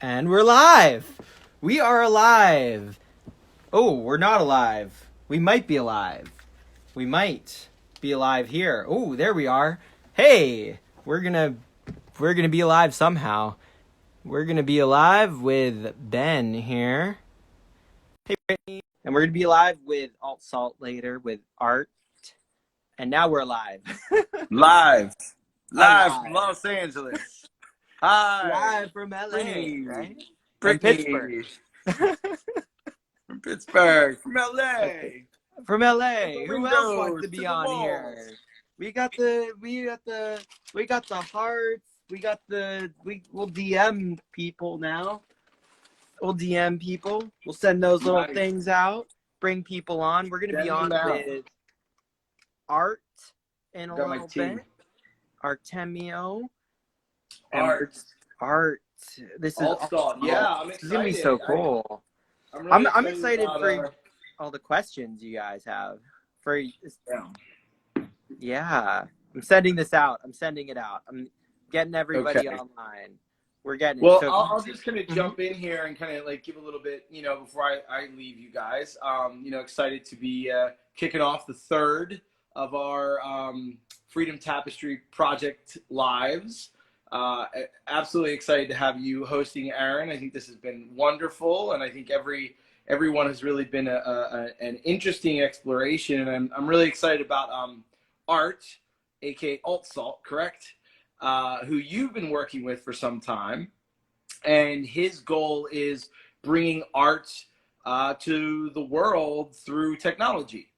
And we're live. We are alive. Oh, we're not alive. We might be alive. We might be alive here. Oh, there we are. Hey, we're gonna be alive somehow. We're gonna be alive with Ben here. Hey, Brittany. And we're gonna be alive with Alt Salt later with Art. And now we're alive. Live from Alive. Los Angeles. Hi, Live from LA, Brittany. right? And Pittsburgh. Brittany from Pittsburgh, from LA. From From LA. the Who else wants windows to to be the on walls. here? We got the hearts. We'll DM people now. We'll DM people. We'll send those little Nice. things out. Bring people on. We're gonna be Send on them out. with Art in a Got my little tea. bit. Artemio. Art. Art. This is Alt Salt. Yeah, I'm This is gonna be excited. so cool. I'm really I'm excited about, for all the questions you guys have. Yeah, I'm sending this out. I'm sending it out. I'm getting everybody Okay. online. We're getting it. Well, So, I'll just kind of Mhm. jump in here and kind of like give a little bit, before I leave you guys. Excited to be kicking off the third of our Freedom Tapestry Project Lives. Absolutely excited to have you hosting, Aaron. I think this has been wonderful, and I think everyone has really been an interesting exploration. And I'm really excited about Art, aka Alt Salt, correct? Who you've been working with for some time. And his goal is bringing art to the world through technology,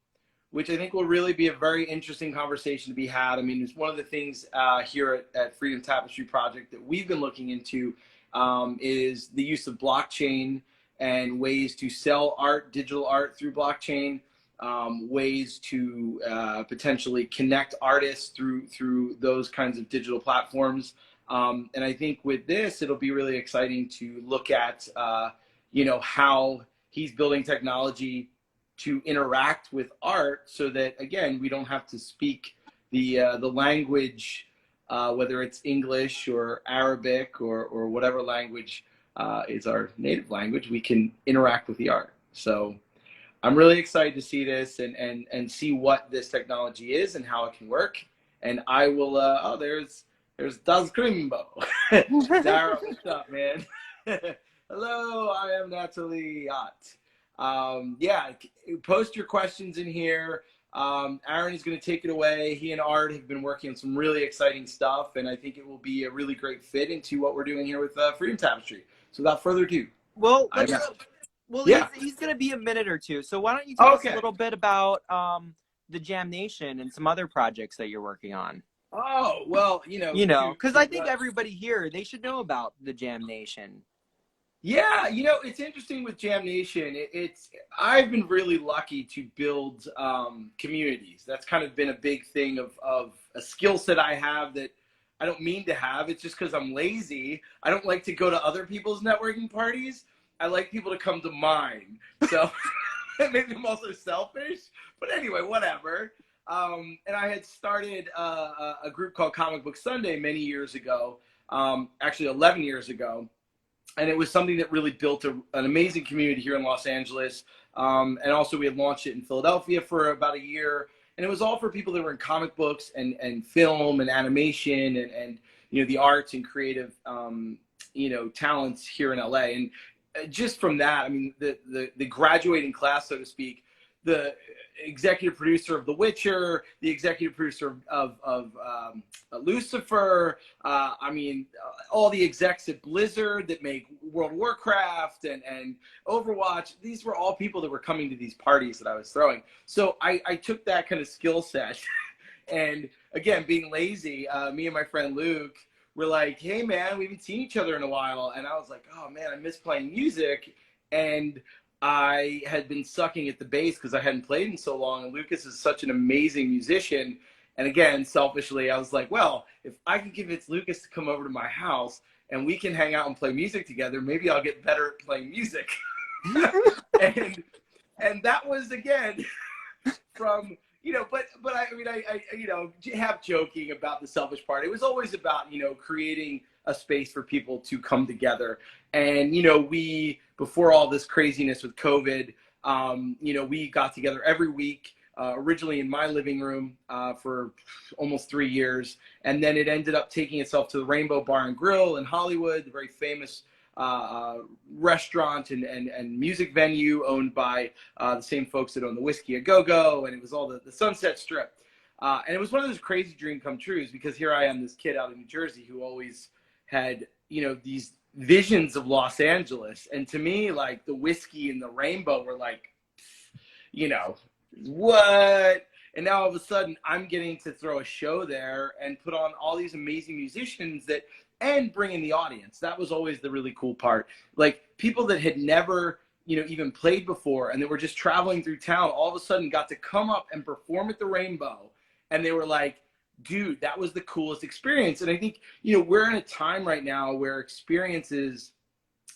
which I think will really be a very interesting conversation to be had. I mean, it's one of the things here at Freedom Tapestry Project that we've been looking into is the use of blockchain and ways to sell art, digital art through blockchain, ways to potentially connect artists through those kinds of digital platforms. And I think with this, it'll be really exciting to look at, how he's building technology to interact with art so that, again, we don't have to speak the language, whether it's English or Arabic or whatever language is our native language, we can interact with the art. So I'm really excited to see this and see what this technology is and how it can work. And I will, there's Das Grimbo. Dara, what's up, man? Hello, I am Natalie Ott. Post your questions in here. Aaron is going to take it away. He and Art have been working on some really exciting stuff, and I think it will be a really great fit into what we're doing here with Freedom Tapestry. So without further ado, yeah. He's gonna be a minute or two. So why don't you tell us a little bit about the Jam Nation and some other projects that you're working on? Oh, well, because I think everybody here, they should know about the Jam Nation. Yeah, it's interesting with Jam Nation. I've been really lucky to build communities. That's kind of been a big thing of a skill set I have that I don't mean to have. It's just because I'm lazy. I don't like to go to other people's networking parties. I like people to come to mine. So maybe I'm also selfish. But anyway, whatever. And I had started a group called Comic Book Sunday many years ago, actually 11 years ago. And it was something that really built an amazing community here in Los Angeles. And also we had launched it in Philadelphia for about a year. And it was all for people that were in comic books and film and animation and the arts and creative, talents here in LA. And just from that, I mean, the graduating class, so to speak, the executive producer of The Witcher, the executive producer of Lucifer, all the execs at Blizzard that make World of Warcraft and Overwatch. These were all people that were coming to these parties that I was throwing. So I took that kind of skill set and, again, being lazy, me and my friend Luke were like, hey, man, we haven't seen each other in a while. And I was like, oh, man, I miss playing music. And I had been sucking at the bass because I hadn't played in so long. And Lucas is such an amazing musician. And again, selfishly, I was like, well, if I can convince Lucas to come over to my house and we can hang out and play music together, maybe I'll get better at playing music. and that was, again, from, but I have joking about the selfish part. It was always about, creating a space for people to come together. And, you know, we, before all this craziness with COVID, you know, we got together every week, originally in my living room for almost 3 years. And then it ended up taking itself to the Rainbow Bar and Grill in Hollywood, the very famous restaurant and music venue owned by the same folks that own the Whiskey A Go-Go, and it was all the Sunset Strip. And it was one of those crazy dream come trues, because here I am, this kid out in New Jersey who always had, you know, these visions of Los Angeles. And to me, like, the whiskey and the rainbow were like, you know, what? And now all of a sudden I'm getting to throw a show there and put on all these amazing musicians that, and bring in the audience. That was always the really cool part. Like, people that had never, you know, even played before, and they were just traveling through town, all of a sudden got to come up and perform at the Rainbow. And they were like, dude, that was the coolest experience. And I think, you know, we're in a time right now where experiences,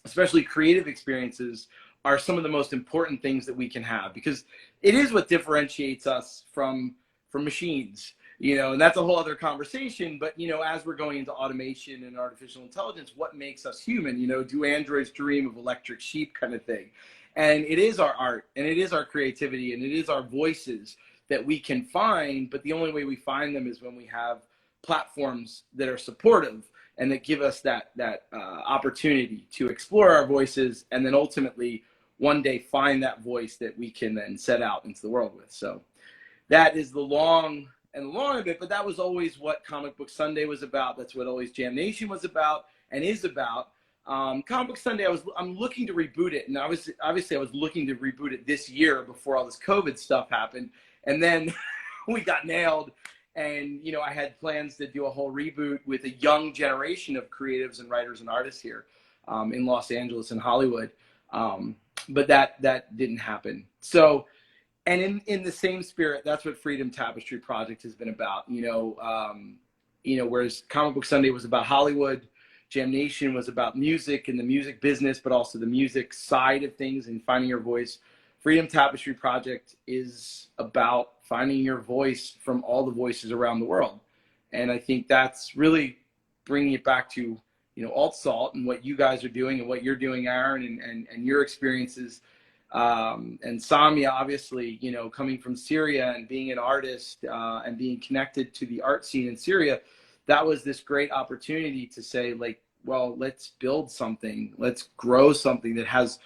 especially creative experiences, are some of the most important things that we can have, because it is what differentiates us from machines, you know, and that's a whole other conversation. But, you know, as we're going into automation and artificial intelligence, what makes us human? You know, do androids dream of electric sheep kind of thing? And it is our art, and it is our creativity, and it is our voices that we can find. But the only way we find them is when we have platforms that are supportive and that give us that opportunity to explore our voices, and then ultimately one day find that voice that we can then set out into the world with. So that is the long of it, but that was always what Comic Book Sunday was about. That's what always Jam Nation was about and is about. Comic Book Sunday, I'm looking to reboot it, and I was looking to reboot it this year before all this COVID stuff happened, and then we got nailed. And, you know, I had plans to do a whole reboot with a young generation of creatives and writers and artists here in Los Angeles and Hollywood. But that didn't happen. So, and in the same spirit, that's what Freedom Tapestry Project has been about. You know, whereas Comic Book Sunday was about Hollywood, Jam Nation was about music and the music business, but also the music side of things and finding your voice. Freedom Tapestry Project is about finding your voice from all the voices around the world. And I think that's really bringing it back to, you know, Alt Salt and what you guys are doing and what you're doing, Aaron, and your experiences. And Samia, obviously, you know, coming from Syria and being an artist and being connected to the art scene in Syria, that was this great opportunity to say, like, well, let's build something, let's grow something that has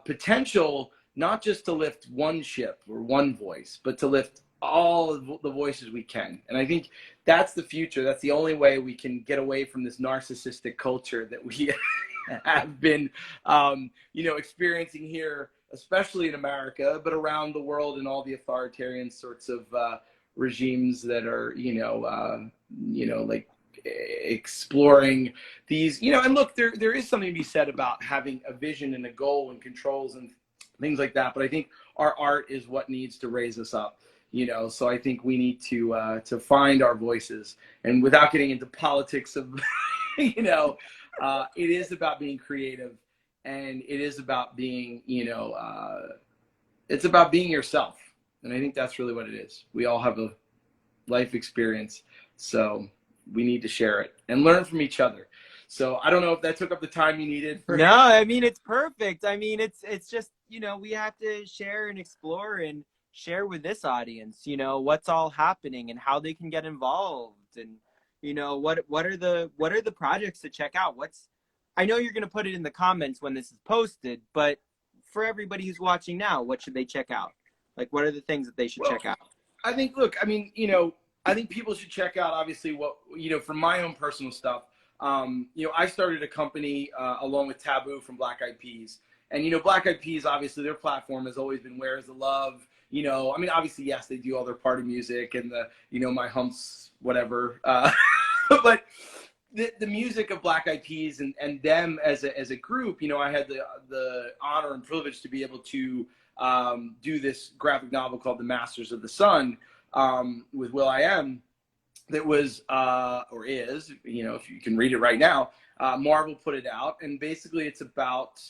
potential, not just to lift one ship or one voice, but to lift all of the voices we can. And I think that's the future. That's the only way we can get away from this narcissistic culture that we have been, you know, experiencing here, especially in America, but around the world, and all the authoritarian sorts of regimes that are, you know, like exploring these, you know. And look, there is something to be said about having a vision and a goal and controls and things like that. But I think our art is what needs to raise us up, you know. So I think we need to find our voices, and without getting into politics of, you know, it is about being creative, and it is about being, you know, it's about being yourself. And I think that's really what it is. We all have a life experience, so we need to share it and learn from each other. So I don't know if that took up the time you needed. No, I mean, it's perfect. I mean, it's just, you know, we have to share and explore and share with this audience, you know, what's all happening and how they can get involved, and, you know, what are the projects to check out. I know you're going to put it in the comments when this is posted, but for everybody who's watching now, what should they check out? Like, what are the things that they should check out? I think, look, I mean, you know, I think people should check out, obviously, what, you know, from my own personal stuff. You know, I started a company along with Taboo from Black Eyed Peas. And, you know, Black Eyed Peas, obviously, their platform has always been Where is the Love? You know, I mean, obviously, yes, they do all their party music and the, you know, My Humps, whatever. But the music of Black Eyed Peas and them as a group, you know, I had the honor and privilege to be able to do this graphic novel called The Masters of the Sun with will.i.am. That was, or is, you know, if you can read it right now, Marvel put it out. And basically it's about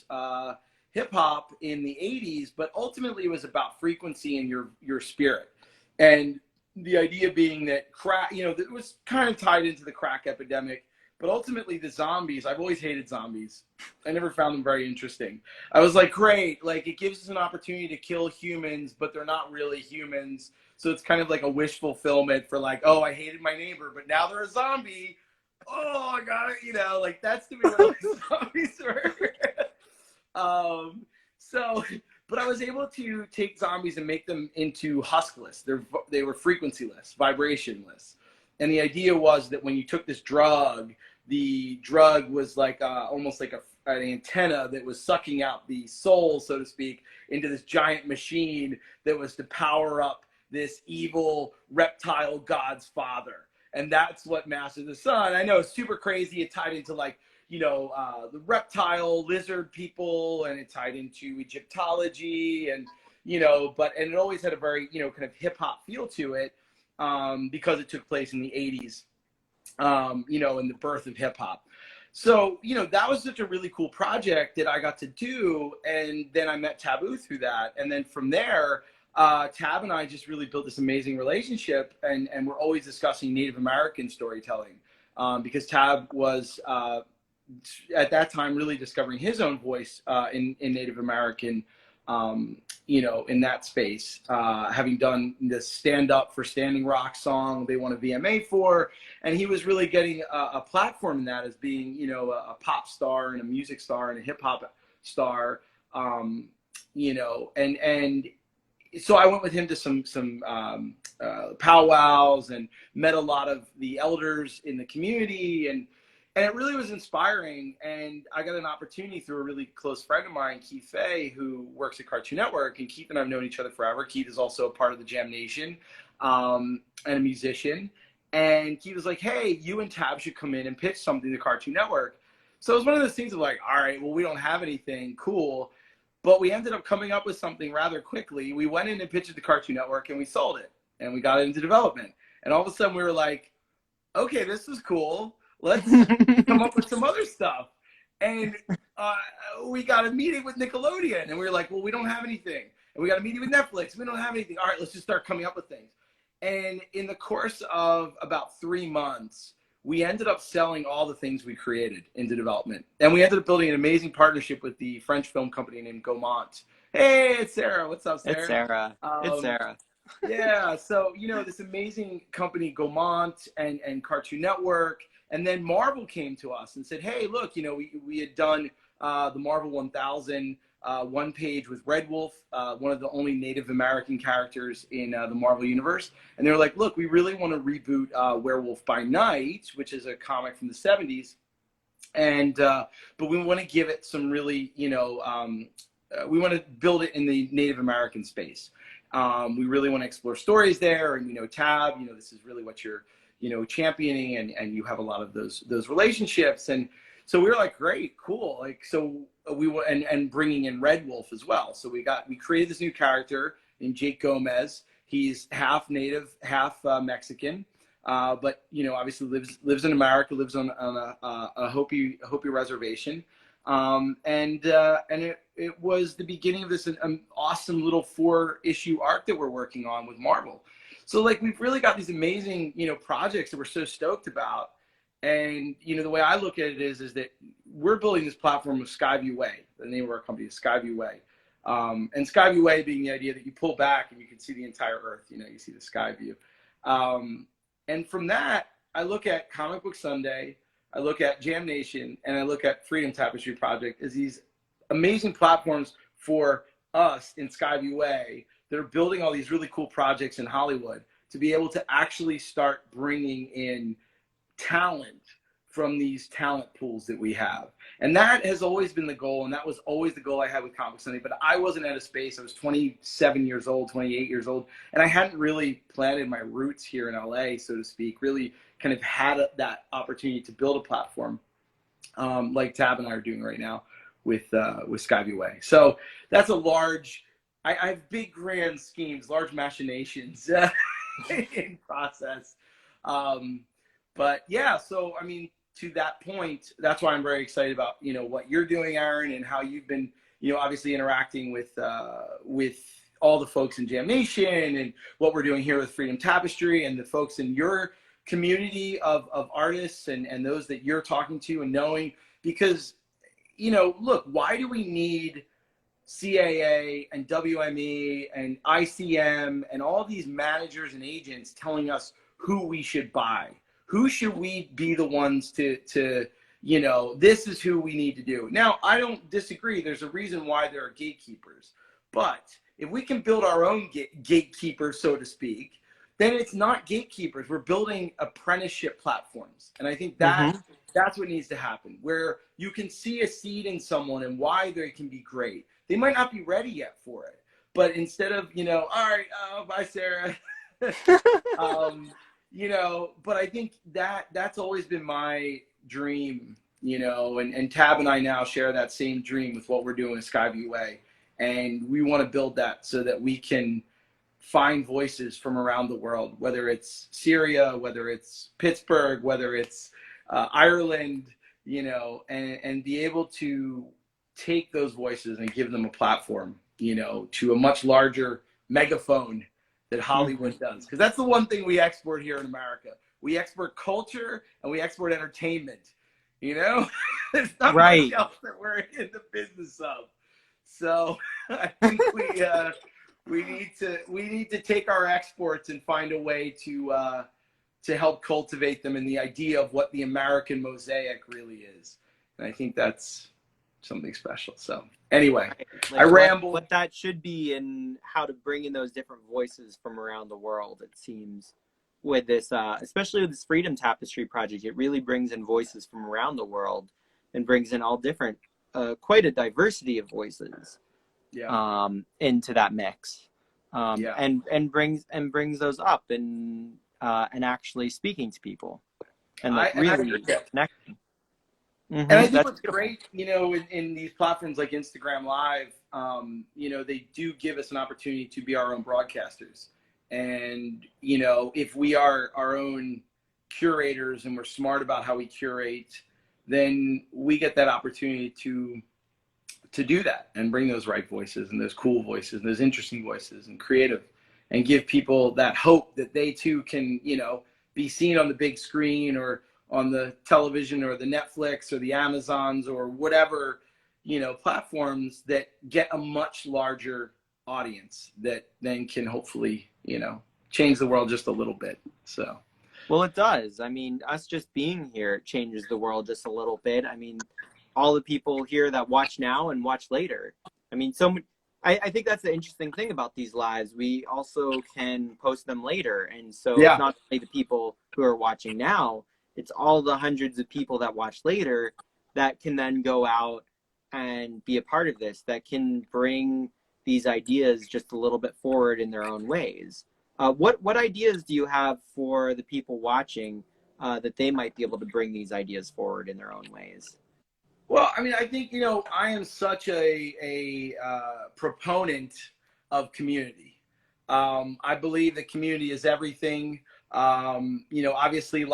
hip hop in the 80s, but ultimately it was about frequency and your spirit. And the idea being that crack, you know, that was kind of tied into the crack epidemic, But ultimately, the zombies, I've always hated zombies. I never found them very interesting. I was like, great, like it gives us an opportunity to kill humans, but they're not really humans. So it's kind of like a wish fulfillment for like, oh, I hated my neighbor, but now they're a zombie. Oh, I got it. You know, like that's to me what like zombies were. So, but I was able to take zombies and make them into huskless. They were frequencyless, vibrationless. And the idea was that when you took this drug, the drug was like almost like an antenna that was sucking out the soul, so to speak, into this giant machine that was to power up this evil reptile god's father. And that's what Master of the Sun. I know it's super crazy. It tied into like, you know, the reptile lizard people, and it tied into Egyptology, and, you know, and it always had a very, you know, kind of hip hop feel to it, because it took place in the 80s, you know, in the birth of hip hop. So, you know, that was such a really cool project that I got to do. And then I met Taboo through that. And then from there, Tab and I just really built this amazing relationship, and we're always discussing Native American storytelling, because Tab was, at that time, really discovering his own voice in Native American, you know, in that space, having done the Stand Up for Standing Rock song they won a VMA for. And he was really getting a platform in that as being, you know, a pop star and a music star and a hip hop star, you know, and so I went with him to some powwows and met a lot of the elders in the community, and it really was inspiring. And I got an opportunity through a really close friend of mine, Keith Fay, who works at Cartoon Network. And Keith and I have known each other forever. Keith is also a part of the Jam Nation, and a musician. And Keith was like, hey, you and Tab should come in and pitch something to Cartoon Network. So it was one of those things of like, all right, well, we don't have anything, cool. But we ended up coming up with something rather quickly. We went in and pitched it to Cartoon Network, and we sold it, and we got it into development. And all of a sudden we were like, okay, this is cool. Let's come up with some other stuff. And we got a meeting with Nickelodeon, and we were like, well, we don't have anything. And we got a meeting with Netflix. We don't have anything. All right, let's just start coming up with things. And in the course of about 3 months, we ended up selling all the things we created into development. And we ended up building an amazing partnership with the French film company named Gaumont. Hey, it's Sarah. What's up, Sarah? It's Sarah. It's Sarah. Yeah, so, you know, this amazing company, Gaumont, and Cartoon Network. And then Marvel came to us and said, hey, look, you know, we had done the Marvel 1000 one page with Red Wolf, one of the only Native American characters in the Marvel Universe. And they were like, look, we really want to reboot Werewolf by Night, which is a comic from the 70s. And but we want to give it some really, you know, we want to build it in the Native American space. We really want to explore stories there. And, you know, Tab, you know, this is really what you're, you know, championing, and you have a lot of those relationships. And so we were like, great, cool. Like, so we were, and bringing in Red Wolf as well. So we created this new character named Jake Gomez. He's half Native, half Mexican, but, you know, obviously lives in America, lives on a Hopi reservation. And it was the beginning of this awesome little 4-issue arc that we're working on with Marvel. So like, we've really got these amazing, you know, projects that we're so stoked about. And, you know, the way I look at it is that we're building this platform of Skyview Way. The name of our company is Skyview Way. And Skyview Way being the idea that you pull back and you can see the entire Earth, you know, you see the sky view. And from that, I look at Comic Book Sunday, I look at Jam Nation, and I look at Freedom Tapestry Project as these amazing platforms for us in Skyview Way that are building all these really cool projects in Hollywood to be able to actually start bringing in talent from these talent pools that we have. And that has always been the goal, and that was always the goal I had with Comic Sunday. But I wasn't at a space. I was 27 years old, 28 years old, and I hadn't really planted my roots here in LA, so to speak, really kind of had that opportunity to build a platform like Tab and I are doing right now with Skyview Way. So that's a large, I have big grand schemes, large machinations in process. But yeah, so I mean, to that point, that's why I'm very excited about, you know, what you're doing, Aaron, and how you've been, you know, obviously interacting with all the folks in Jam Nation, and what we're doing here with Freedom Tapestry, and the folks in your community of artists and those that you're talking to and knowing, because, you know, look, why do we need CAA and WME and ICM and all these managers and agents telling us who we should buy? Who should we be the ones to you know, this is who we need to do. Now, I don't disagree. There's a reason why there are gatekeepers. But if we can build our own gatekeepers, so to speak, then it's not gatekeepers. We're building apprenticeship platforms. And I think that that's what needs to happen, where you can see a seed in someone and why they can be great. They might not be ready yet for it. But instead of, you know, all right, bye, Sarah. You know, but I think that's always been my dream, you know, and Tab and I now share that same dream with what we're doing at Skyview Way. And we want to build that so that we can find voices from around the world, whether it's Syria, whether it's Pittsburgh, whether it's Ireland, you know, and be able to take those voices and give them a platform, you know, to a much larger megaphone that Hollywood does. Because that's the one thing we export here in America. We export culture and we export entertainment. You know, there's not much else that we're in the business of. So I think we need to take our exports and find a way to help cultivate them in the idea of what the American mosaic really is. And I think that's something special. So anyway, like I rambled. What that should be and how to bring in those different voices from around the world, it seems, with this, especially with this Freedom Tapestry project, it really brings in voices from around the world and brings in all different, quite a diversity of voices into that mix. And brings those up and actually speaking to people and like really connecting. And I think what's great, you know, in these platforms like Instagram Live, you know, they do give us an opportunity to be our own broadcasters. And, you know, if we are our own curators and we're smart about how we curate, then we get that opportunity to do that and bring those right voices and those cool voices and those interesting voices and creative, and give people that hope that they too can, you know, be seen on the big screen or on the television or the Netflix or the Amazons or whatever, you know, platforms that get a much larger audience that then can hopefully, you know, change the world just a little bit. So, well, it does. I mean, us just being here changes the world just a little bit. I mean, all the people here that watch now and watch later. I mean, I think that's the interesting thing about these lives. We also can post them later. And so it's not only the people who are watching now, it's all the hundreds of people that watch later that can then go out and be a part of this, that can bring these ideas just a little bit forward in their own ways. What ideas do you have for the people watching that they might be able to bring these ideas forward in their own ways? Well, I mean, I think, you know, I am such a proponent of community. I believe that community is everything. You know, obviously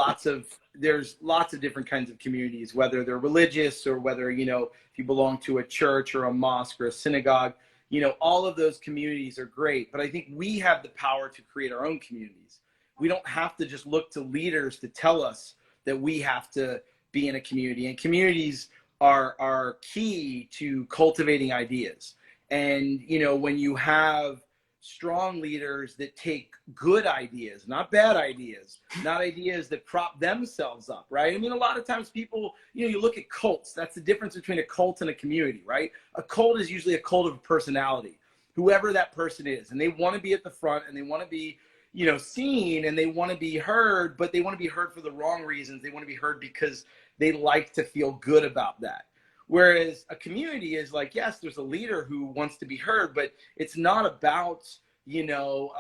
there's lots of different kinds of communities, whether they're religious or whether, you know, if you belong to a church or a mosque or a synagogue, you know, all of those communities are great. But I think we have the power to create our own communities. We don't have to just look to leaders to tell us that we have to be in a community, and communities are key to cultivating ideas. And, you know, when you have strong leaders that take good ideas, not bad ideas, not ideas that prop themselves up, right? I mean, a lot of times people, you know, you look at cults, that's the difference between a cult and a community, right? A cult is usually a cult of personality, whoever that person is. And they want to be at the front and they want to be, you know, seen, and they want to be heard, but they want to be heard for the wrong reasons. They want to be heard because they like to feel good about that. Whereas a community is like, yes, there's a leader who wants to be heard, but it's not about, you know,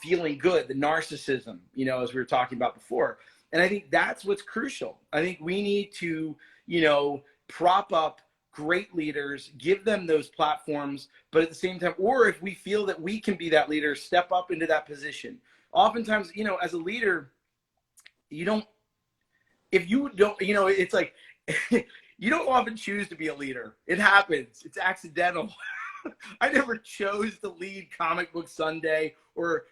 feeling good, the narcissism, you know, as we were talking about before. And I think that's what's crucial. I think we need to, you know, prop up great leaders, give them those platforms, but at the same time, or if we feel that we can be that leader, step up into that position. Oftentimes, you know, as a leader, if you don't, you know, it's like, you don't often choose to be a leader. It happens. It's accidental. I never chose to lead Comic Book Sunday or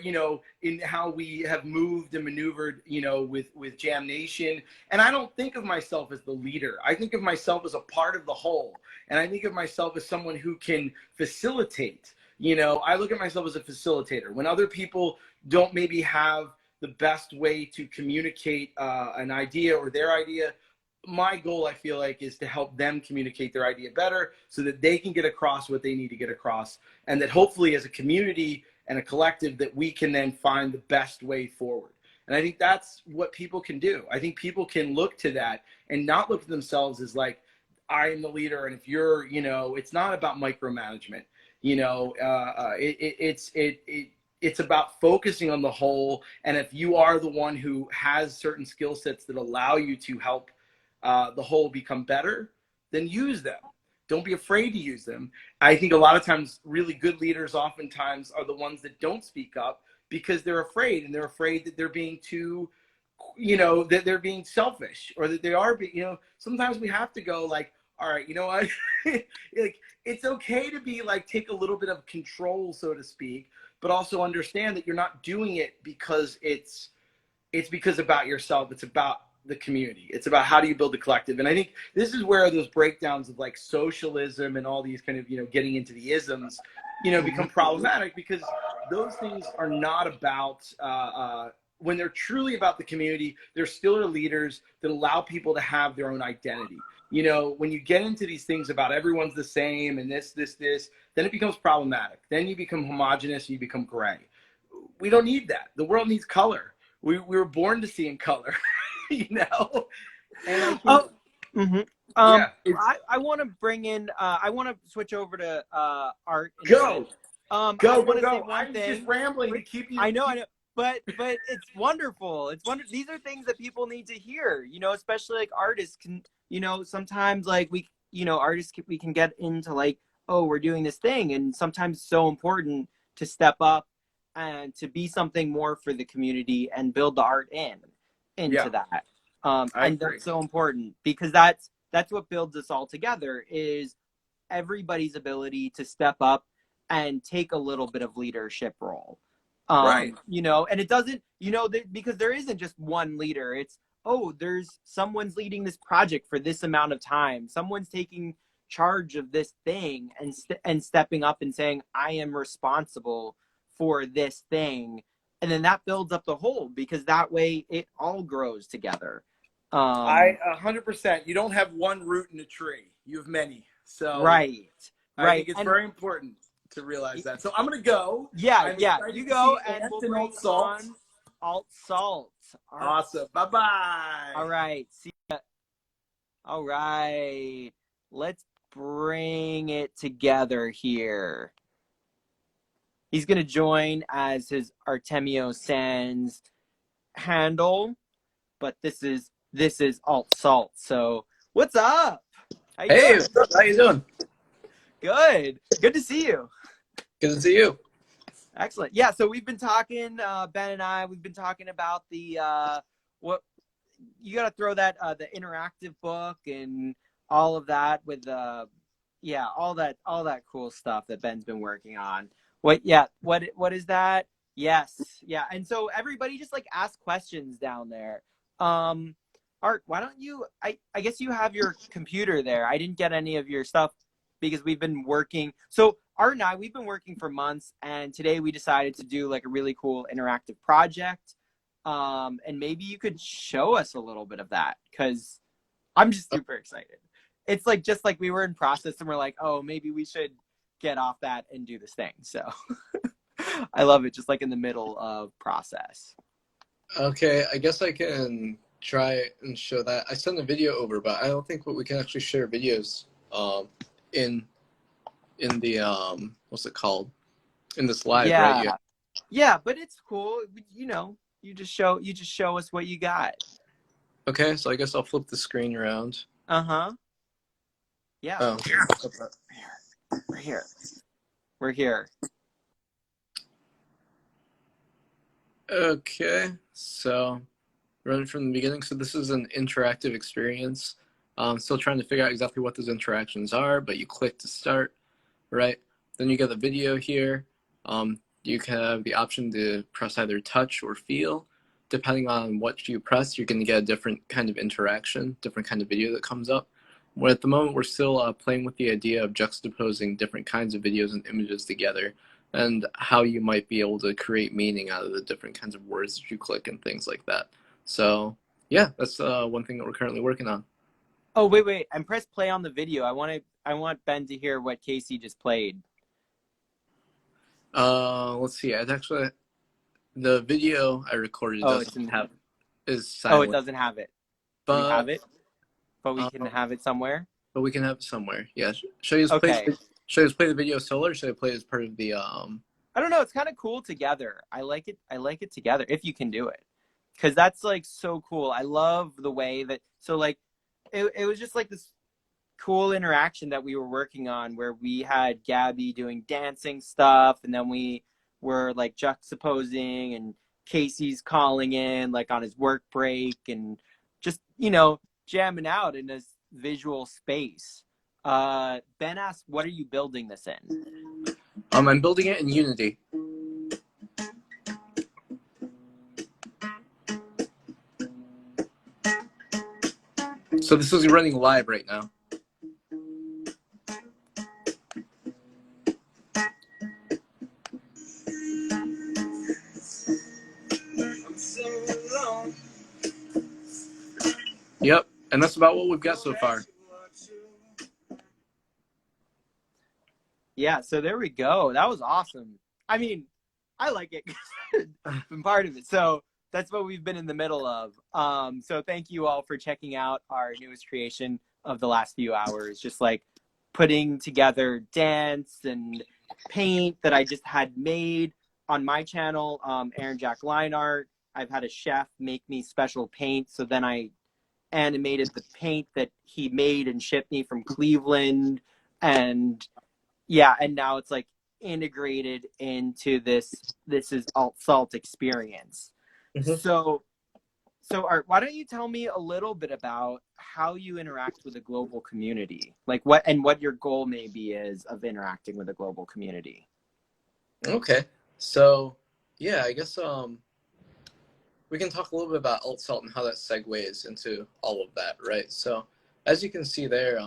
you know, in how we have moved and maneuvered, you know, with Jam Nation. And I don't think of myself as the leader. I think of myself as a part of the whole. And I think of myself as someone who can facilitate. You know, I look at myself as a facilitator. When other people don't maybe have the best way to communicate an idea or their idea, my goal, I feel like, is to help them communicate their idea better so that they can get across what they need to get across. And that hopefully as a community and a collective that we can then find the best way forward. And I think that's what people can do. I think people can look to that and not look at themselves as like, I am the leader. And if you're, you know, it's not about micromanagement. You know, it's about focusing on the whole. And if you are the one who has certain skill sets that allow you to help the whole become better, then use them. Don't be afraid to use them. I think a lot of times really good leaders oftentimes are the ones that don't speak up because they're afraid, and they're afraid that they're being too, you know, that they're being selfish, or that they are being, you know, sometimes we have to go like, all right, you know what? Like, it's okay to be like, take a little bit of control, so to speak, but also understand that you're not doing it because it's because about yourself. It's about the community. It's about how do you build the collective. And I think this is where those breakdowns of like socialism and all these kind of, you know, getting into the isms, you know, become problematic, because those things are not about, when they're truly about the community, there still are leaders that allow people to have their own identity. You know, when you get into these things about everyone's the same and this, then it becomes problematic. Then you become homogenous and you become gray. We don't need that. The world needs color. We were born to see in color. You know, and I think, yeah, I want to bring in. I want to switch over to art. Go. I Go. say one I'm thing. just rambling to keep you. I know, but it's wonderful. It's wonderful. These are things that people need to hear. You know, especially like artists can. You know, sometimes like artists we can get into like, oh, we're doing this thing, and sometimes it's so important to step up and to be something more for the community and build the art into that. And that's so important, because that's what builds us all together, is everybody's ability to step up and take a little bit of leadership role. Right. You know, and it doesn't, you know, because there isn't just one leader. It's, oh, there's someone's leading this project for this amount of time. Someone's taking charge of this thing and stepping up and saying, I am responsible for this thing. And then that builds up the whole, because that way it all grows together. I 100%. You don't have one root in a tree. You have many. So right. I think it's very important to realize that. So I'm gonna go. Yeah. You go, and we'll bring Salt. on Alt Salt. Awesome. Bye-bye. All right. See ya. All right. Let's bring it together here. He's going to join as his Artemio Sands handle, but this is Alt Salt. So what's up? How you doing? Good to see you. Good to see you. Excellent. Yeah, so we've been talking, Ben and I, we've been talking about the what you got to throw that the interactive book and all of that with all that cool stuff that Ben's been working on. What is that? Yes. Yeah. And so everybody just like ask questions down there. Art, why don't you, I guess you have your computer there. I didn't get any of your stuff because we've been working. So Art and I, we've been working for months, and today we decided to do like a really cool interactive project. And maybe you could show us a little bit of that, because I'm just super excited. It's like, just like we were in process and we're like, oh, maybe we should get off that and do this thing. So I love it, just like in the middle of process. Okay, I guess I can try and show that. I sent a video over, but I don't think we can actually share videos in the what's it called, in this live, right? Yeah, but it's cool. You know, you just show us what you got. Okay, so I guess I'll flip the screen around. Yeah. Oh, We're here. Okay, so running from the beginning. So this is an interactive experience. Still trying to figure out exactly what those interactions are, but you click to start. right? Then you get the video here. You can have the option to press either touch or feel. Depending on what you press, you're going to get a different kind of interaction, different kind of video that comes up. Where at the moment, we're still playing with the idea of juxtaposing different kinds of videos and images together, and how you might be able to create meaning out of the different kinds of words that you click and things like that. So yeah, that's one thing that we're currently working on. Oh, wait. And press play on the video. I want Ben to hear what Casey just played. Let's see. I'd actually, the video I recorded doesn't have, is silent. Oh, it doesn't have it. Do we But have it? But we can have it somewhere. but we can have it somewhere. Yeah. Should I just play the video solo, or should I play it as part of the I don't know. It's kind of cool together. I like it together if you can do it, because that's like so cool. I love the way that it was just like this cool interaction that we were working on where we had Gabby doing dancing stuff, and then we were like juxtaposing, and Casey's calling in like on his work break, and just jamming out in this visual space. Ben asked, what are you building this in? I'm building it in Unity. So this is running live right now. Yep, and that's about what we've got so far. Yeah, so there we go. That was awesome. I mean, I like it. I've been part of it. So that's what we've been in the middle of. So thank you all for checking out our newest creation of the last few hours. Just like putting together dance and paint that I just had made on my channel, Aaron Jack Line Art. I've had a chef make me special paint. So then I animated the paint that he made and shipped me from Cleveland. And yeah, and now it's like integrated into this is alt salt experience. Mm-hmm. So Art, why don't you tell me a little bit about how you interact with a global community, like what your goal maybe is of interacting with a global community? Okay, so yeah, I guess we can talk a little bit about alt salt and how that segues into all of that, right? So as you can see there,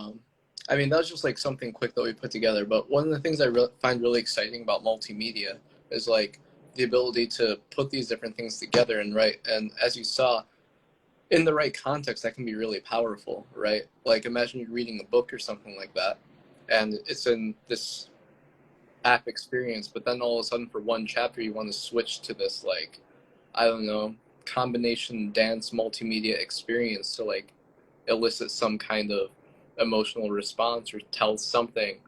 I mean, that was just like something quick that we put together. But one of the things I find really exciting about multimedia is like the ability to put these different things together and write. And as you saw, in the right context, that can be really powerful, right? Like imagine you're reading a book or something like that, and it's in this app experience, but then all of a sudden for one chapter, you want to switch to this, like, I don't know, combination dance multimedia experience to like elicit some kind of emotional response or tell something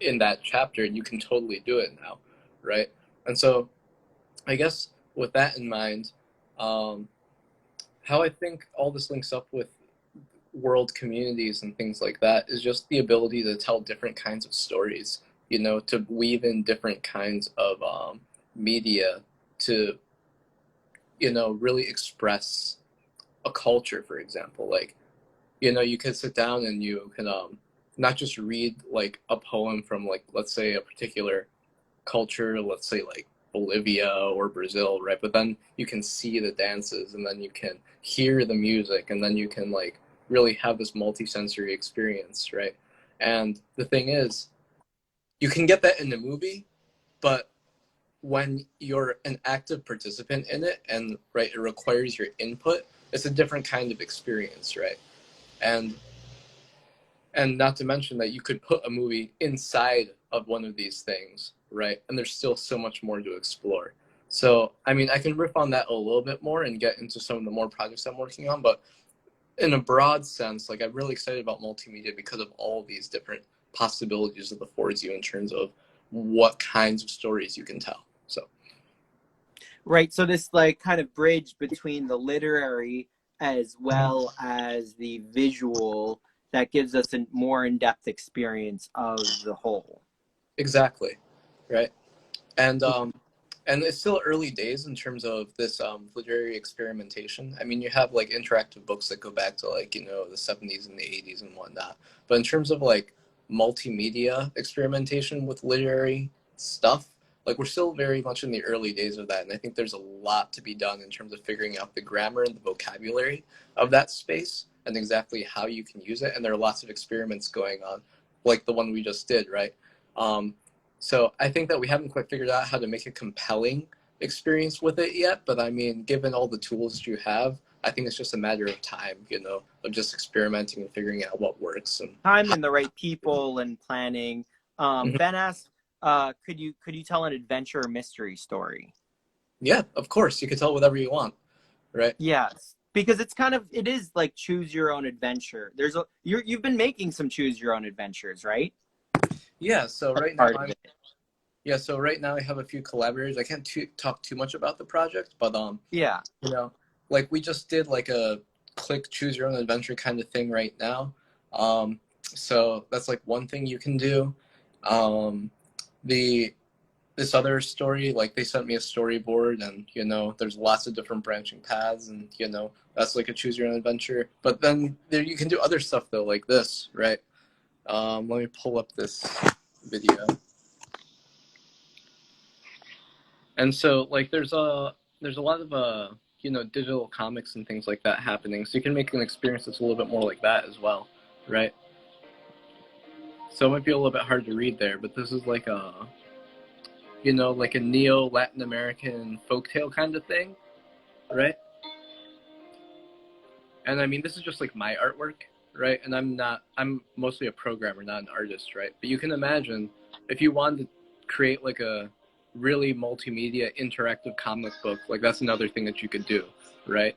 in that chapter. You can totally do it now, right? And so I guess with that in mind, how I think all this links up with world communities and things like that is just the ability to tell different kinds of stories, to weave in different kinds of media to, really express a culture, for example. Like, you could sit down and you can not just read like a poem from like, let's say a particular culture, let's say like Bolivia or Brazil, right? But then you can see the dances, and then you can hear the music, and then you can like really have this multi-sensory experience, right? And the thing is, you can get that in the movie, but when you're an active participant in it and right, it requires your input, it's a different kind of experience, right? And not to mention that you could put a movie inside of one of these things, right? And there's still so much more to explore. So, I mean, I can riff on that a little bit more and get into some of the more projects I'm working on, but in a broad sense, like I'm really excited about multimedia because of all these different possibilities it affords you in terms of what kinds of stories you can tell. So, right. So this like kind of bridge between the literary as well as the visual that gives us a more in-depth experience of the whole. Exactly, right? And it's still early days in terms of this literary experimentation. I mean, you have like interactive books that go back to like, the 70s and the 80s and whatnot. But in terms of like multimedia experimentation with literary stuff. Like, we're still very much in the early days of that, and I think there's a lot to be done in terms of figuring out the grammar and the vocabulary of that space and exactly how you can use it. And there are lots of experiments going on, like the one we just did, right? So I think that we haven't quite figured out how to make a compelling experience with it yet, but I mean, given all the tools you have, I think it's just a matter of time, you know, of just experimenting and figuring out what works. And Time and the right people and planning. Mhm. Ben asked, could you tell an adventure or mystery story? Yeah, of course, you can tell whatever you want, right? Yes, because it is like choose your own adventure. You've been making some choose your own adventures, right? Yeah, so That's right now part of it. I have a few collaborators. I can't talk too much about the project, but Yeah. you know, like we just did like a click choose your own adventure kind of thing right now. So that's like one thing you can do. The this other story, like they sent me a storyboard, and you know, there's lots of different branching paths, and you know, that's like a choose your own adventure. But then there you can do other stuff though, like this, right? Let me pull up this video. And so like there's a lot of you know, digital comics and things like that happening. So you can make an experience that's a little bit more like that as well, right? So it might be a little bit hard to read there, but this is like a, you know, like a neo Latin American folktale kind of thing, right? And I mean, this is just like my artwork, right? And I'm mostly a programmer, not an artist, right? But you can imagine if you wanted to create like a really multimedia interactive comic book, like that's another thing that you could do, right?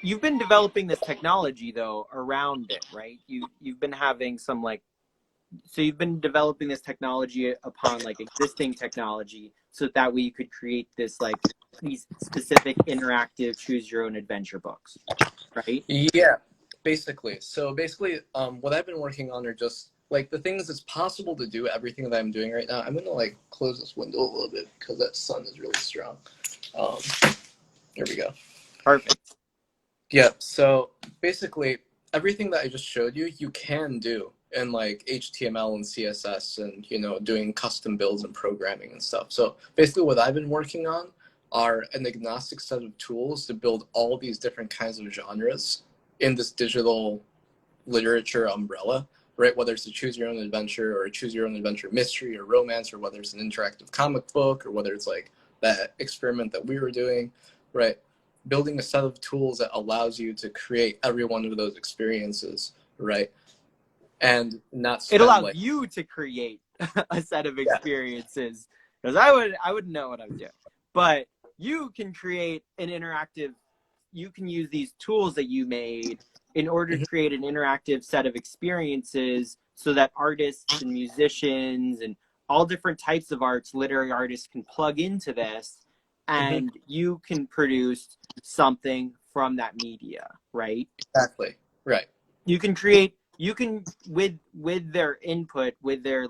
You've been developing this technology though around it, right? You've been having some like so you've been developing this technology upon like existing technology so that way you could create these specific interactive choose your own adventure books, right? Yeah, basically. So basically, what I've been working on are just like the things it's possible to do everything that I'm doing right now. I'm gonna like close this window a little bit because that sun is really strong. Um, here we go. Perfect. Yeah, so basically everything that I just showed you, you can do in like HTML and CSS and, you know, doing custom builds and programming and stuff. So basically what I've been working on are an agnostic set of tools to build all these different kinds of genres in this digital literature umbrella, right? Whether it's a choose your own adventure or a choose your own adventure mystery or romance, or whether it's an interactive comic book, or whether it's like that experiment that we were doing, right? Building a set of tools that allows you to create every one of those experiences, right? And not It spend allows like, you to create a set of yeah, experiences because I wouldn't know what I'm doing, but you can create an interactive. You can use these tools that you made in order to mhm, create an interactive set of experiences so that artists and musicians and all different types of arts, literary artists can plug into this mhm, and you can produce something from that media, right? exactly, right. You can create you can with their input with their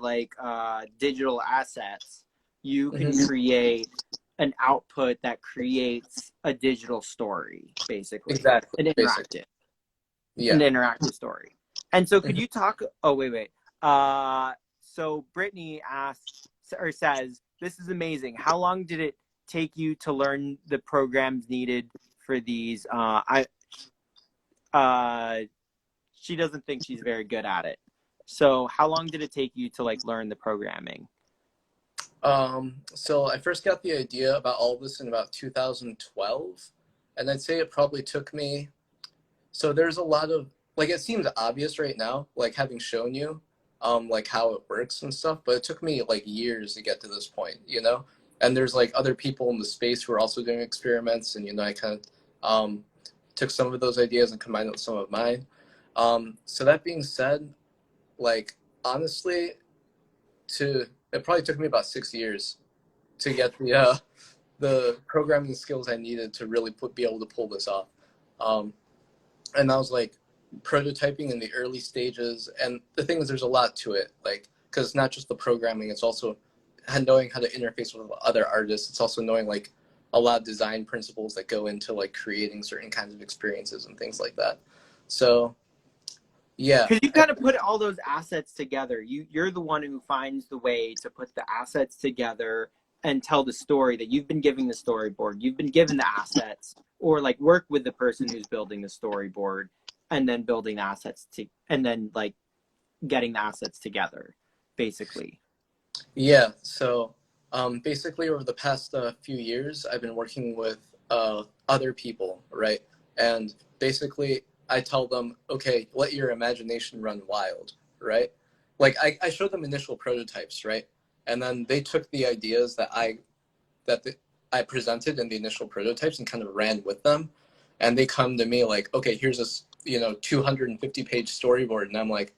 digital assets you can Mhm, create an output that creates a digital story, basically exactly, basically, an yeah. interactive story. And so could Mhm. you talk oh wait so Brittany asked or says this is amazing, how long did it take you to learn the programs needed for these I she doesn't think she's very good at it. So how long did it take you to like learn the programming? So I first got the idea about all this in about 2012, and I'd say it probably took me. So there's a lot of like it seems obvious right now, like having shown you, like how it works and stuff, but it took me like years to get to this point, you know. And there's like other people in the space who are also doing experiments, and you know I kind of took some of those ideas and combined it with some of mine. So that being said, like honestly, to it probably took me about 6 years to get the programming skills I needed to really be able to pull this off. Um, and I was like prototyping in the early stages. And the thing is, there's a lot to it, like because it's not just the programming; it's also knowing how to interface with other artists. It's also knowing like a lot of design principles that go into like creating certain kinds of experiences and things like that. So Yeah. Because you kind of put all those assets together. You're the one who finds the way to put the assets together and tell the story that you've been giving the storyboard. You've been given the assets, or like work with the person who's building the storyboard, and then building the assets and then like getting the assets together, basically. Yeah. So basically, over the past few years, I've been working with other people, right? And basically, I tell them, okay, let your imagination run wild, right? Like I showed them initial prototypes, right? And then they took the ideas that I presented in the initial prototypes and kind of ran with them. And they come to me like, okay, here's this, 250-page storyboard. And I'm like,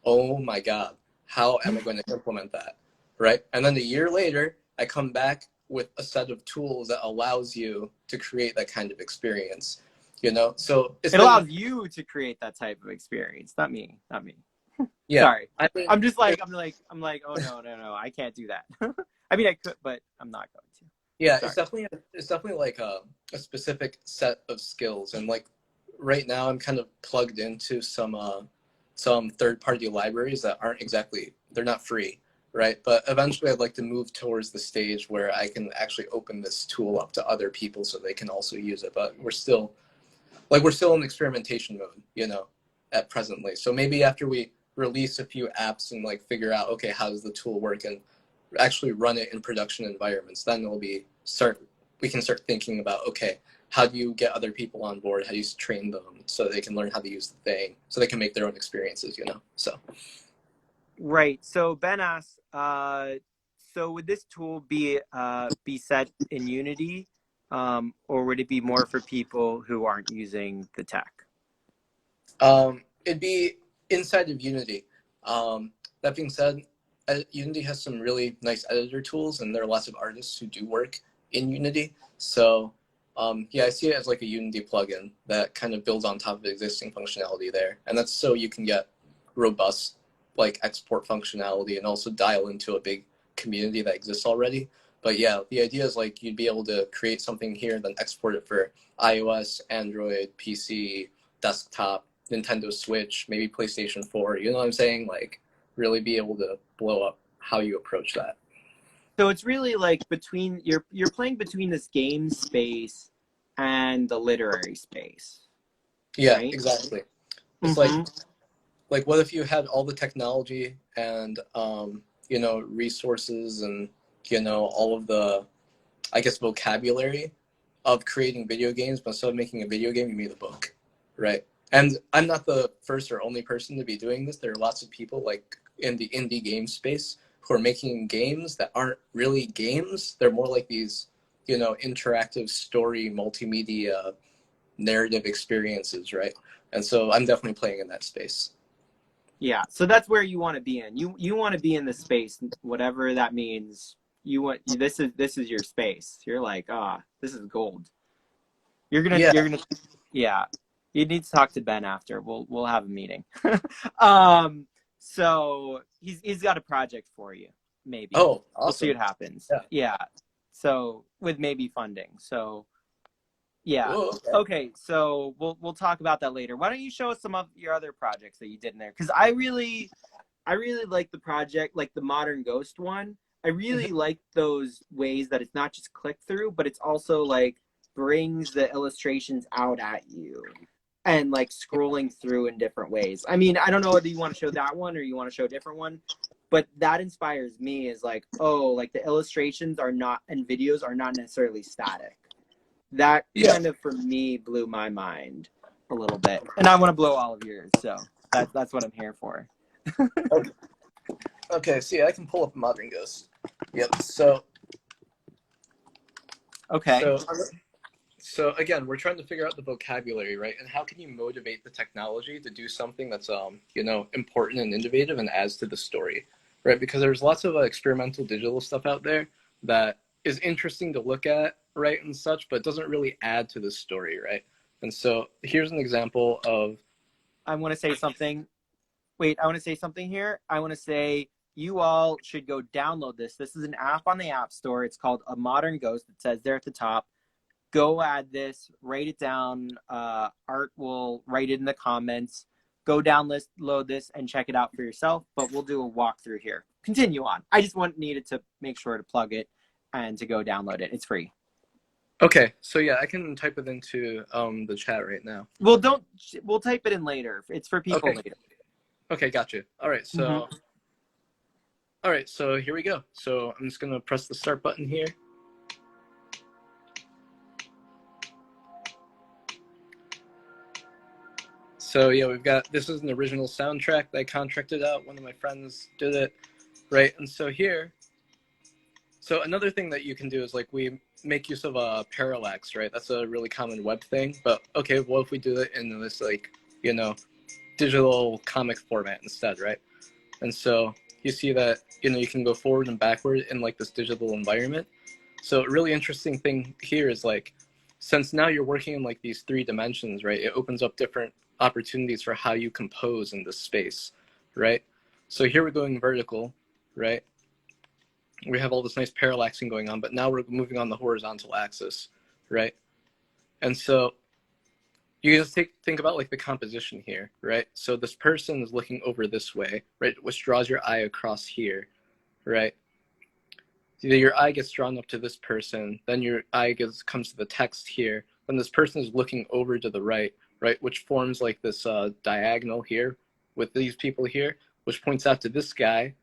oh my God, how am I going to implement that? Right. And then a year later, I come back with a set of tools that allows you to create that kind of experience, So It allows you to create that type of experience, not me. yeah. Sorry. I mean, I'm like, oh no, I can't do that. I mean, I could, but I'm not going to. yeah, Sorry. it's definitely like a specific set of skills. And like right now I'm kind of plugged into some third-party libraries that they're not free, right? But eventually I'd like to move towards the stage where I can actually open this tool up to other people so they can also use it. But we're still in experimentation mode, at presently. So maybe after we release a few apps and like figure out, okay, how does the tool work and actually run it in production environments, then we can start thinking about, okay, how do you get other people on board? How do you train them so they can learn how to use the thing, so they can make their own experiences, So. Right. So Ben asks, so would this tool be set in Unity, or would it be more for people who aren't using the tech? It'd be inside of Unity. That being said, Unity has some really nice editor tools, and there are lots of artists who do work in Unity. So yeah, I see it as like a Unity plugin that kind of builds on top of the existing functionality there. And that's so you can get robust like export functionality and also dial into a big community that exists already. But yeah, the idea is like you'd be able to create something here, then export it for iOS, Android, PC, desktop, Nintendo Switch, maybe PlayStation 4. You know what I'm saying? Like really be able to blow up how you approach that. So it's really like you're playing between this game space and the literary space. Yeah, Right? exactly. It's like what if you had all the technology and resources and all of the, I guess, vocabulary of creating video games, but instead of making a video game, you made a book, right? And I'm not the first or only person to be doing this. There are lots of people like in the indie game space who are making games that aren't really games. They're more like these, interactive story, multimedia, narrative experiences, right? And so I'm definitely playing in that space. Yeah. So that's where you want to be in. You want to be in the space, whatever that means. This is your space. You're like, this is gold. You're gonna yeah. You need to talk to Ben after. We'll have a meeting. So he's got a project for you, maybe. Oh, awesome. We'll see what happens. Yeah. So with maybe funding. So yeah. Ooh, okay. So we'll talk about that later. Why don't you show us some of your other projects that you did in there? Because I really like the project, like the Modern Ghost one. I really like those ways that it's not just click through, but it's also like brings the illustrations out at you and like scrolling through in different ways. I mean, I don't know whether you want to show that one or you want to show a different one, but that inspires me is like, like the illustrations are not, and videos are not necessarily static. That kind of, for me, blew my mind a little bit. And I want to blow all of yours. So that's what I'm here for. Okay, see, I can pull up Modern Ghost. Yep, so... Okay. So again, we're trying to figure out the vocabulary, right? And how can you motivate the technology to do something that's, important and innovative and adds to the story, right? Because there's lots of experimental digital stuff out there that is interesting to look at, right, and such, but doesn't really add to the story, right? And so here's an example of... I want to say something. Wait, I want to say something here. I want to say you all should go download this. This is an app on the App Store. It's called A Modern Ghost. It says there at the top. Go add this, write it down. Art will write it in the comments. go download this and check it out for yourself, but we'll do a walkthrough here. Continue on. I just needed to make sure to plug it and to go download it. It's free. Okay, so yeah, I can type it into the chat right now. We'll type it in later. It's for people later. Okay, gotcha. All right, so all right, so here we go. So I'm just gonna press the start button here. So yeah, this is an original soundtrack that I contracted out. One of my friends did it, right? And so so another thing that you can do is like we make use of a parallax, right? That's a really common web thing. But okay, what if we do it in this like, digital comic format instead, right? And so you see that, you can go forward and backward in like this digital environment. So a really interesting thing here is like, since now you're working in like these 3 dimensions, right? It opens up different opportunities for how you compose in this space, right? So here we're going vertical, right? We have all this nice parallaxing going on, but now we're moving on the horizontal axis, right? And so you just think about like the composition here, right? So this person is looking over this way, right? Which draws your eye across here, right? Your eye gets drawn up to this person, then your eye comes to the text here, then this person is looking over to the right, which forms like this diagonal here with these people here, which points out to this guy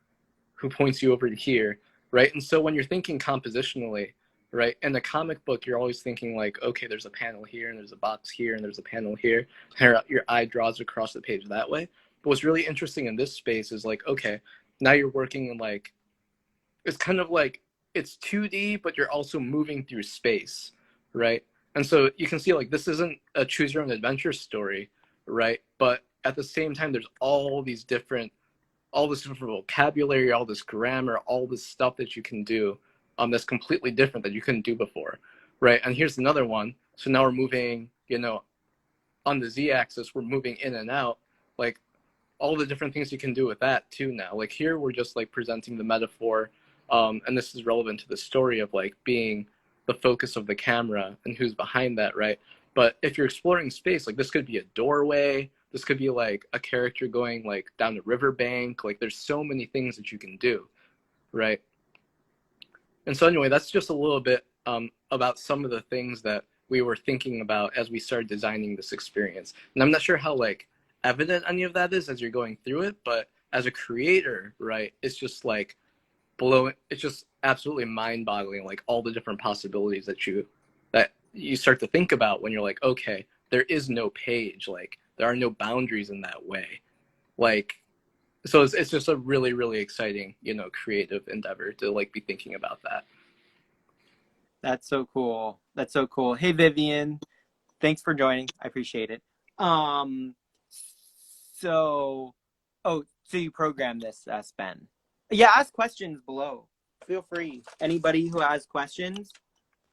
who points you over to here, right? And so when you're thinking compositionally, right, in the comic book, you're always thinking like, okay, there's a panel here, and there's a box here, and there's a panel here, and your eye draws across the page that way. But what's really interesting in this space is like, okay, now you're working in like, it's kind of like, it's 2D, but you're also moving through space, right? And so you can see like this isn't a choose your own adventure story, right? But at the same time, there's all this different vocabulary, all this grammar, all this stuff that you can do that's completely different that you couldn't do before, right? And here's another one. So now we're moving, on the z-axis, we're moving in and out, like all the different things you can do with that too now. Like here, we're just like presenting the metaphor, and this is relevant to the story of like being the focus of the camera and who's behind that, right? But if you're exploring space, like this could be a doorway, this could be like a character going like down a riverbank, like there's so many things that you can do, right? And so anyway, that's just a little bit about some of the things that we were thinking about as we started designing this experience. And I'm not sure how like evident any of that is as you're going through it, but as a creator, right, it's just like it's just absolutely mind-boggling, like all the different possibilities that you start to think about when you're like, okay, there is no page, like there are no boundaries in that way, like, so it's just a really, really exciting, creative endeavor to like be thinking about that. That's so cool. That's so cool. Hey, Vivian, thanks for joining. I appreciate it. So you programmed this, Ben? Yeah, ask questions below. Feel free. Anybody who has questions,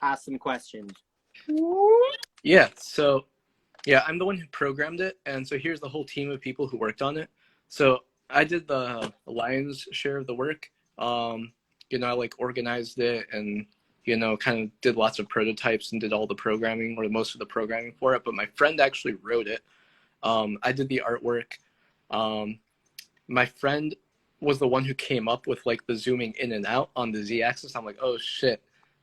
ask some questions. Yeah, so yeah, I'm the one who programmed it, and so here's the whole team of people who worked on it. So I did the lion's share of the work. I like organized it and, kind of did lots of prototypes and did all the programming or most of the programming for it. But my friend actually wrote it. I did the artwork. My friend was the one who came up with like the zooming in and out on the z-axis. I'm like, oh shit,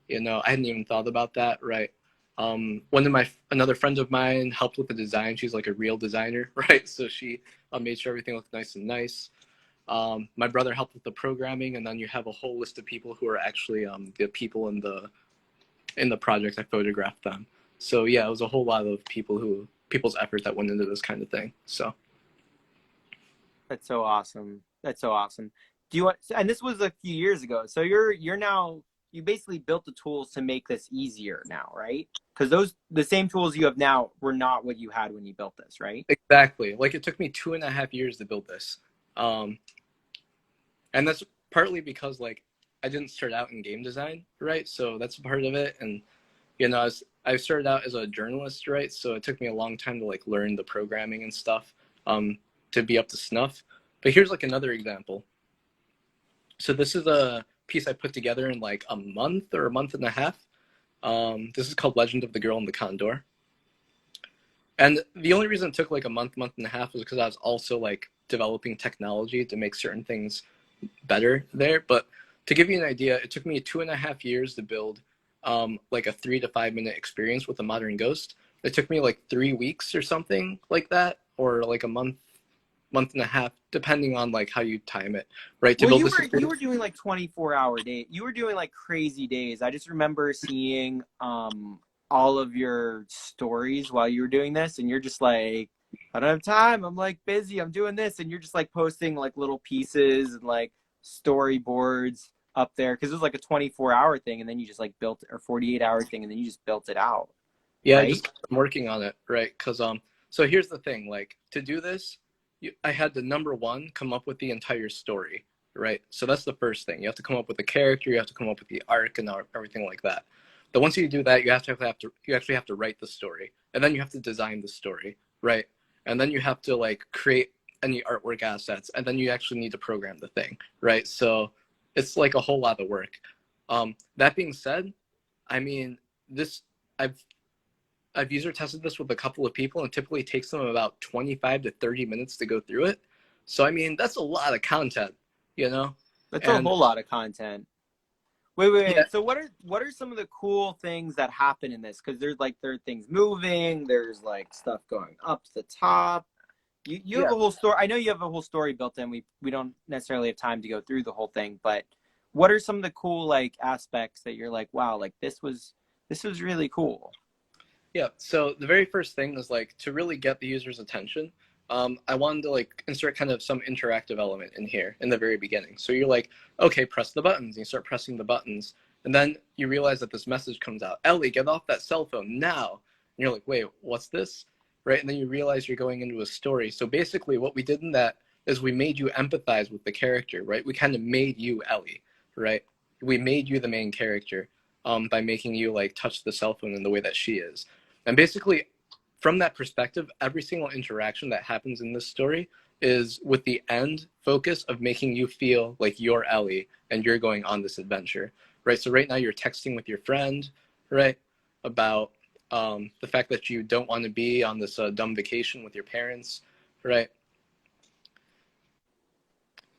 I hadn't even thought about that, right? Another friend of mine helped with the design. She's like a real designer, right? So she made sure everything looked nice and nice. My brother helped with the programming, and then you have a whole list of people who are actually the people in the project. I photographed them. So yeah, it was a whole lot of people's effort that went into this kind of thing. So that's so awesome. That's so awesome. And this was a few years ago. So you're now, you basically built the tools to make this easier now, right? Because the same tools you have now were not what you had when you built this, right? Exactly. Like it took me 2.5 years to build this. And that's partly because like I didn't start out in game design, right? So that's part of it. And I started out as a journalist, right? So it took me a long time to like learn the programming and stuff to be up to snuff. But here's like another example. So this is a piece I put together in like a month or a month and a half. This is called Legend of the Girl and the Condor. And the only reason it took like a month and a half was because I was also like developing technology to make certain things better there. But to give you an idea, it took me 2.5 years to build like a 3 to 5 minute experience with a modern ghost. It took me like 3 weeks or something like that, or like a month and a half, depending on like how you time it, right? To Well, build you this were you experience. were doing like 24-hour days. You were doing like crazy days. I just remember seeing all of your stories while you were doing this, and you're just like, I don't have time. I'm like busy. I'm doing this, and you're just like posting like little pieces and like storyboards up there because it was like a 24-hour thing, and then you just like built or 48-hour thing, and then you just built it out, Yeah, I right? just kept working on it, right? Because so here's the thing, like to do this, I had to number one come up with the entire story, right? So that's the first thing. You have to come up with the character, you have to come up with the arc and everything like that. But once you do that, you actually have to write the story, and then you have to design the story, right? And then you have to like create any artwork assets, and then you actually need to program the thing, right? So it's like a whole lot of work. That being said, I mean, this I've I've user tested this with a couple of people, and it typically takes them about 25 to 30 minutes to go through it. So I mean, that's a lot of content, you know. That's a And whole lot of content. Wait. yeah, So what are some of the cool things that happen in this? Because there are things moving. There's like stuff going up to the top. You have yeah, a whole story. I know you have a whole story built in. We don't necessarily have time to go through the whole thing, but what are some of the cool like aspects that you're like, wow, like this was really cool. yeah. So the very first thing is like to really get the user's attention. I wanted to like insert kind of some interactive element in here in the very beginning. So you're like, okay, press the buttons. And you start pressing the buttons, and then you realize that this message comes out: Ellie, get off that cell phone now. And you're like, wait, what's this? Right? And then you realize you're going into a story. So basically, what we did in that is we made you empathize with the character, right? We kind of made you Ellie, right? We made you the main character by making you like touch the cell phone in the way that she is. And basically, from that perspective, every single interaction that happens in this story is with the end focus of making you feel like you're Ellie and you're going on this adventure, right? So right now you're texting with your friend, right, about the fact that you don't want to be on this dumb vacation with your parents, right?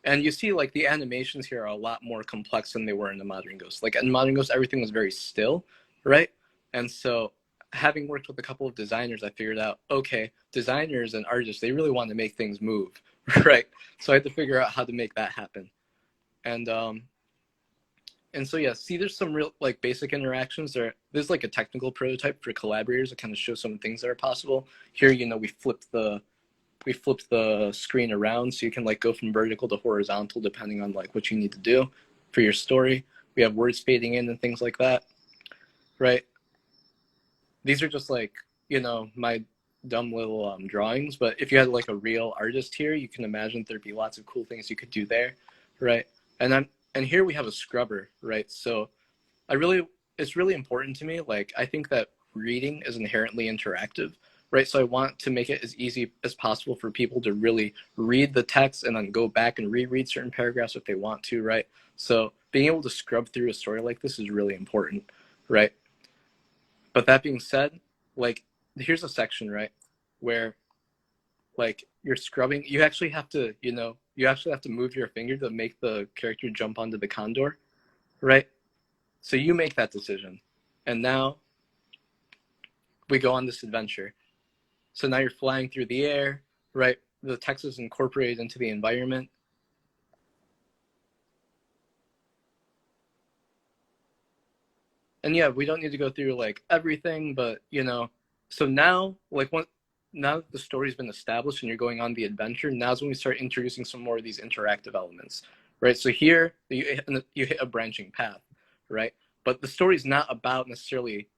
And you see, like, the animations here are a lot more complex than they were in the Modern Ghost. Like, in Modern Ghost, everything was very still, right? And so, having worked with a couple of designers, I figured out, okay, designers and artists, they really want to make things move, right? So I had to figure out how to make that happen. And so yeah, see, there's some real like basic interactions. There's like a technical prototype for collaborators that kind of show some things that are possible. Here, you know, we flipped the screen around so you can like go from vertical to horizontal depending on like what you need to do for your story. We have words fading in and things like that, right? These are just like, you know, my dumb little drawings, but if you had like a real artist here, you can imagine there'd be lots of cool things you could do there, right? And here we have a scrubber, right? So it's really important to me. Like, I think that reading is inherently interactive, right? So I want to make it as easy as possible for people to really read the text and then go back and reread certain paragraphs if they want to, right? So being able to scrub through a story like this is really important, right? But that being said, like, here's a section, right, where like you're scrubbing, you actually have to, you know, you actually have to move your finger to make the character jump onto the condor, right? So you make that decision. And now we go on this adventure. So now you're flying through the air, right? The text is incorporated into the environment. And yeah, we don't need to go through like everything, but you know, so now like now that the story's been established and you're going on the adventure, now's when we start introducing some more of these interactive elements, right? So here you hit a branching path, right? But the story's not about necessarily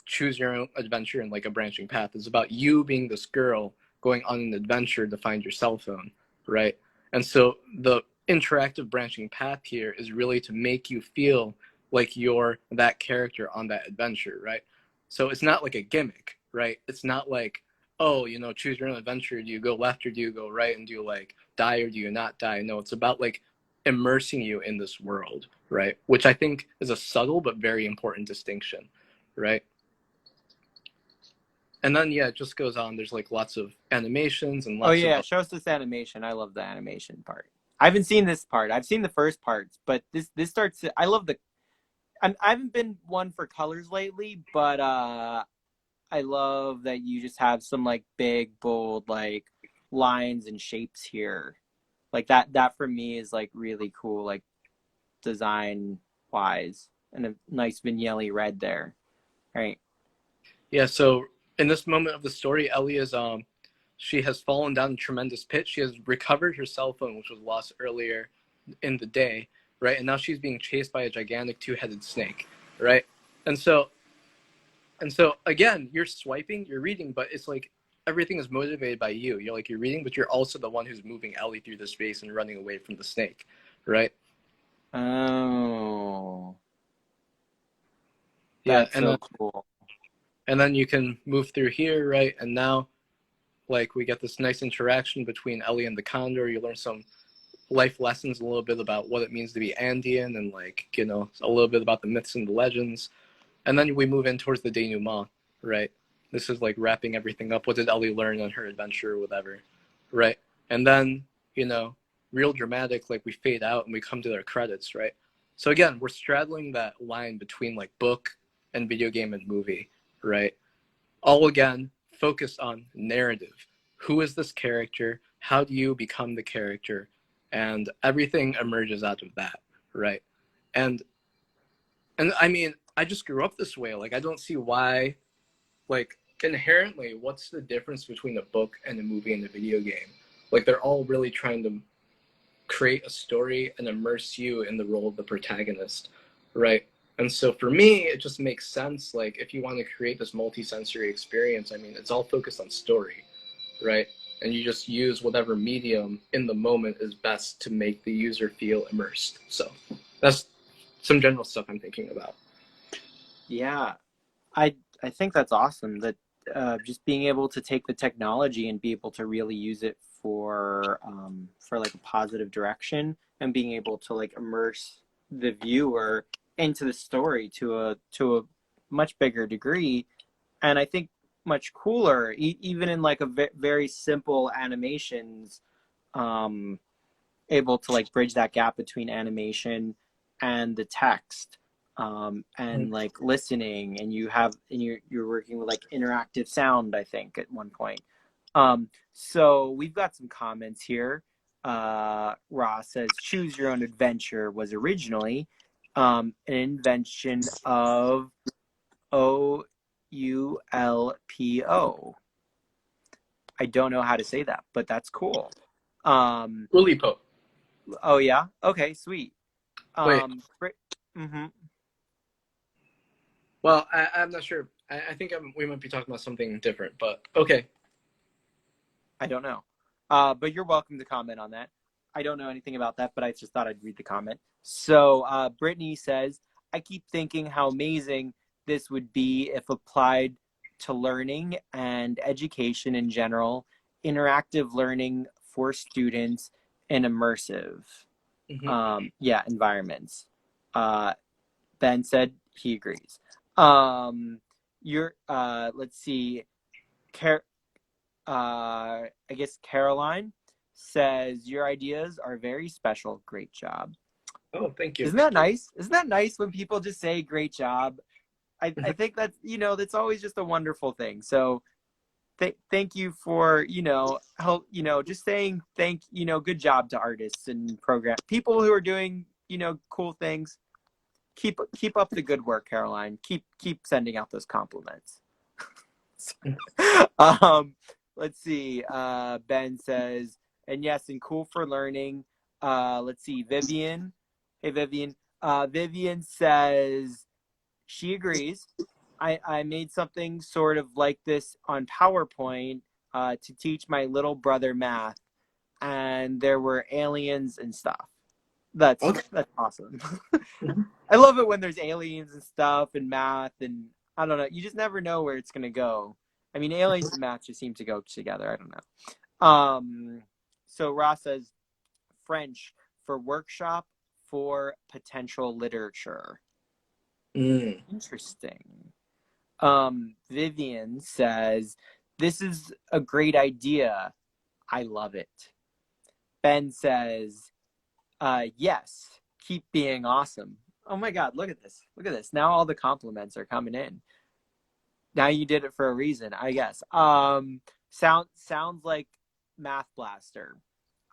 choose your own adventure and like a branching path. It's about you being this girl going on an adventure to find your cell phone, right? And so the interactive branching path here is really to make you feel like you're that character on that adventure, right? So it's not like a gimmick, right? It's not like, oh, you know, choose your own adventure. Do you go left or do you go right? And do you like die or do you not die? No, it's about like immersing you in this world, right? Which I think is a subtle but very important distinction, right? And then yeah, it just goes on. There's like lots of animations and Oh lots yeah, of show us this animation. I love the animation part. I haven't seen this part. I've seen the first parts, but this starts. I love the. I haven't been one for colors lately, but I love that you just have some like big, bold like lines and shapes here. Like that for me is like really cool, like design wise, and a nice Vignelli red there. Right. yeah. So in this moment of the story, Ellie is she has fallen down a tremendous pit. She has recovered her cell phone, which was lost earlier in the day, right? And now she's being chased by a gigantic two-headed snake, right? And so again, you're swiping, you're reading, but it's like everything is motivated by you. You're like you're reading, but you're also the one who's moving Ellie through the space and running away from the snake, right? Oh, Yeah, that's so cool. and then you can move through here, right? And now like we get this nice interaction between Ellie and the condor. You learn some life lessons, a little bit about what it means to be Andean, and like a little bit about the myths and the legends. And then we move in towards the denouement, right? This is like wrapping everything up. What did Ellie learn on her adventure or whatever, right? And then real dramatic, like we fade out and we come to their credits, right? So again, we're straddling that line between like book and video game and movie, right? All again focused on narrative. Who is this character? How do you become the character? And everything emerges out of that, right? And I mean, I just grew up this way. Like I don't see why, like inherently, what's the difference between a book and a movie and a video game? Like they're all really trying to create a story and immerse you in the role of the protagonist, right? And so for me, it just makes sense. Like if you want to create this multi-sensory experience, I mean, it's all focused on story, right? And you just use whatever medium in the moment is best to make the user feel immersed. So that's some general stuff I'm thinking about. Yeah, I think that's awesome. That just being able to take the technology and be able to really use it for like a positive direction, and being able to like immerse the viewer into the story to a much bigger degree, and I think much cooler, even in like a very simple animations, um, able to like bridge that gap between animation and the text, and like listening, and you're working with like interactive sound, I think, at one point. So we've got some comments here. Ross says choose your own adventure was originally an invention of OULPO. I don't know how to say that, but that's cool. Ulipo. Oh yeah. Okay. Sweet. Wait. Mm-hmm. Well, I'm not sure. I think we might be talking about something different, but okay. I don't know. But you're welcome to comment on that. I don't know anything about that, but I just thought I'd read the comment. So Brittany says, I keep thinking how amazing this would be if applied to learning and education in general, interactive learning for students, and immersive environments. Ben said he agrees. You're let's see, I guess Caroline says your ideas are very special. Great job. Oh, thank you. Isn't that nice? Isn't that nice when people just say great job? I think that's that's always just a wonderful thing. So thank you for help just saying good job to artists and program people who are doing cool things. Keep up the good work, Caroline. Keep sending out those compliments. Let's see. Ben says, and yes, and cool for learning. Let's see. Vivian. Hey, Vivian. Vivian says she agrees. I made something sort of like this on PowerPoint to teach my little brother math, and there were aliens and stuff. That's awesome. I love it when there's aliens and stuff and math, and I don't know. You just never know where it's gonna go. I mean, aliens and math just seem to go together. I don't know. So Ross says French for workshop for potential literature. Interesting. Vivian says, "This is a great idea. I love it." Ben says, "Yes, keep being awesome." Oh my God, look at this. Look at this. Now all the compliments are coming in. Now you did it for a reason, I guess. Sounds like Math Blaster.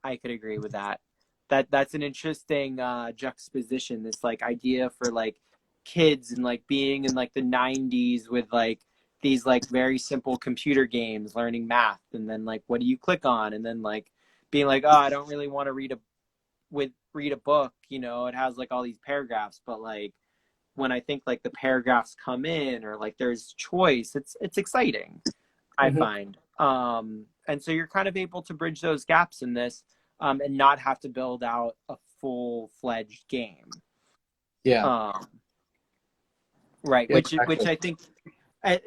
I could agree with that. That's an interesting juxtaposition. This like idea for like kids and like being in like the 90s with like these like very simple computer games, learning math, and then like what do you click on, and then like being like, oh, I don't really want to read a book. You know, it has like all these paragraphs, but like when I think like the paragraphs come in or like there's choice, it's exciting, I Mhm. find. And so you're kind of able to bridge those gaps in this, and not have to build out a full-fledged game. Yeah. Right. Yeah, Which exactly. I think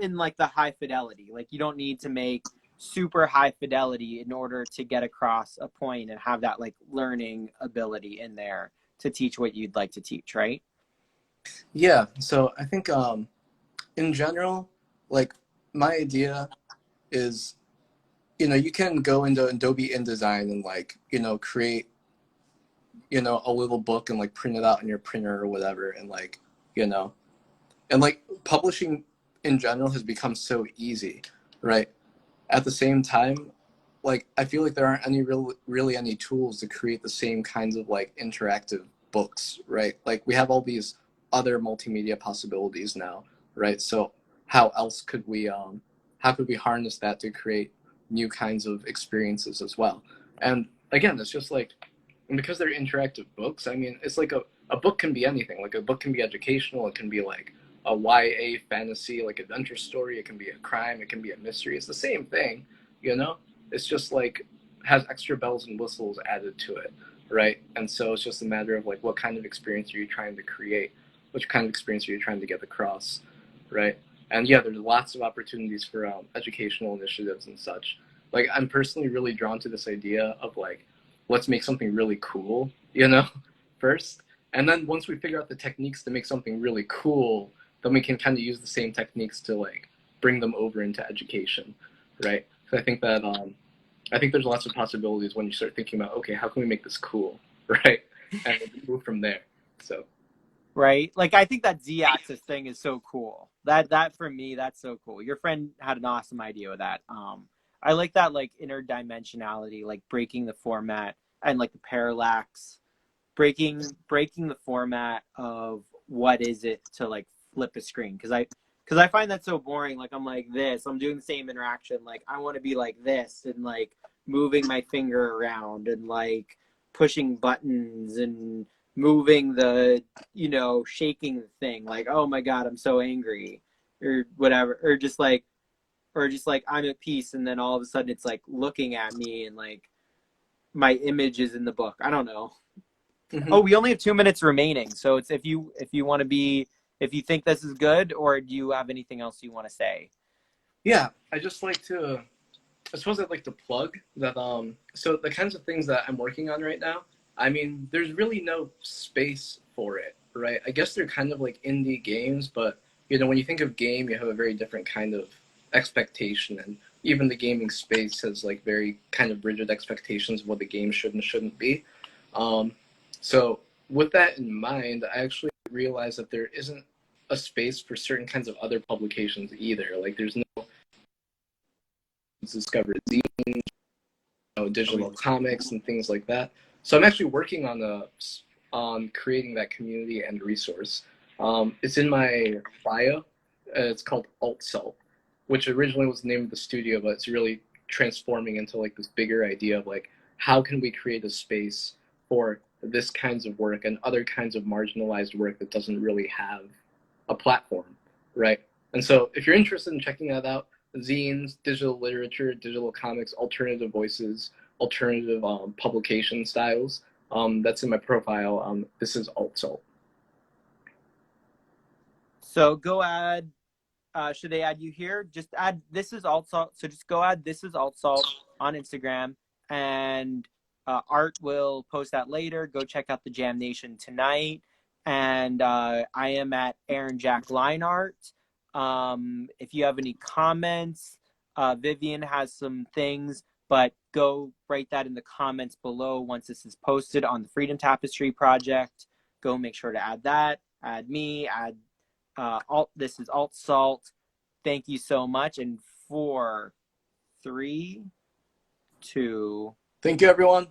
in like the high fidelity, like you don't need to make super high fidelity in order to get across a point and have that like learning ability in there to teach what you'd like to teach, right? Yeah. So I think in general, like my idea is, you can go into Adobe InDesign and like, create, a little book and like print it out in your printer or whatever, and like, you know, and like publishing in general has become so easy, right? At the same time, like I feel like there aren't really any tools to create the same kinds of like interactive books, right? Like we have all these other multimedia possibilities now, right? So how else could we how could we harness that to create new kinds of experiences as well? And again, it's just like, and because they're interactive books, I mean, it's like a book can be anything. Like a book can be educational, it can be like a YA fantasy, like adventure story, it can be a crime, it can be a mystery. It's the same thing, you know? It's just like has extra bells and whistles added to it, right? And so it's just a matter of like what kind of experience are you trying to create? Which kind of experience are you trying to get across, right? And yeah, there's lots of opportunities for educational initiatives and such. Like I'm personally really drawn to this idea of like, let's make something really cool, first. And then once we figure out the techniques to make something really cool, then we can kind of use the same techniques to like bring them over into education, right? So I think there's lots of possibilities when you start thinking about, okay, how can we make this cool, right? And move from there. So Right. Like I think that Z-axis thing is so cool. That for me, that's so cool. Your friend had an awesome idea with that. I like that like interdimensionality, like breaking the format and like the parallax, breaking the format of what is it to like flip a screen, because I find that so boring. Like I'm like this, I'm doing the same interaction, like I want to be like this and like moving my finger around and like pushing buttons and moving the, shaking the thing, like, oh my God, I'm so angry or whatever, or just like I'm at peace, and then all of a sudden it's like looking at me and like my image is in the book. I don't know. Oh, mhm. we only have 2 minutes remaining, so it's if you want to be, if you think this is good, or do you have anything else you want to say? Yeah, I suppose I'd like to plug that. So the kinds of things that I'm working on right now, I mean, there's really no space for it, right? I guess they're kind of like indie games, but when you think of game, you have a very different kind of expectation, and even the gaming space has like very kind of rigid expectations of what the game should and shouldn't be. Um, so with that in mind, I actually realized that there isn't a space for certain kinds of other publications either. Like there's no discovered digital comics and things like that. So I'm actually working on creating that community and resource. It's in my bio. It's called AltSalt, which originally was the name of the studio, but it's really transforming into like this bigger idea of like how can we create a space for this kinds of work and other kinds of marginalized work that doesn't really have a platform, right? And so if you're interested in checking that out, zines, digital literature, digital comics, alternative voices, alternative publication styles. That's in my profile. This is AltSalt. So go add. Should they add you here? Just add this is alt salt. So just go add this is alt salt on Instagram, and Art will post that later. Go check out the Jam Nation tonight, and I am at Aaron Jack Line Art. If you have any comments, Vivian has some things, but go write that in the comments below once this is posted on the Freedom Tapestry project. Go make sure to add that, add me, add this is Alt Salt. Thank you so much. And 4, 3, 2. Thank you, everyone.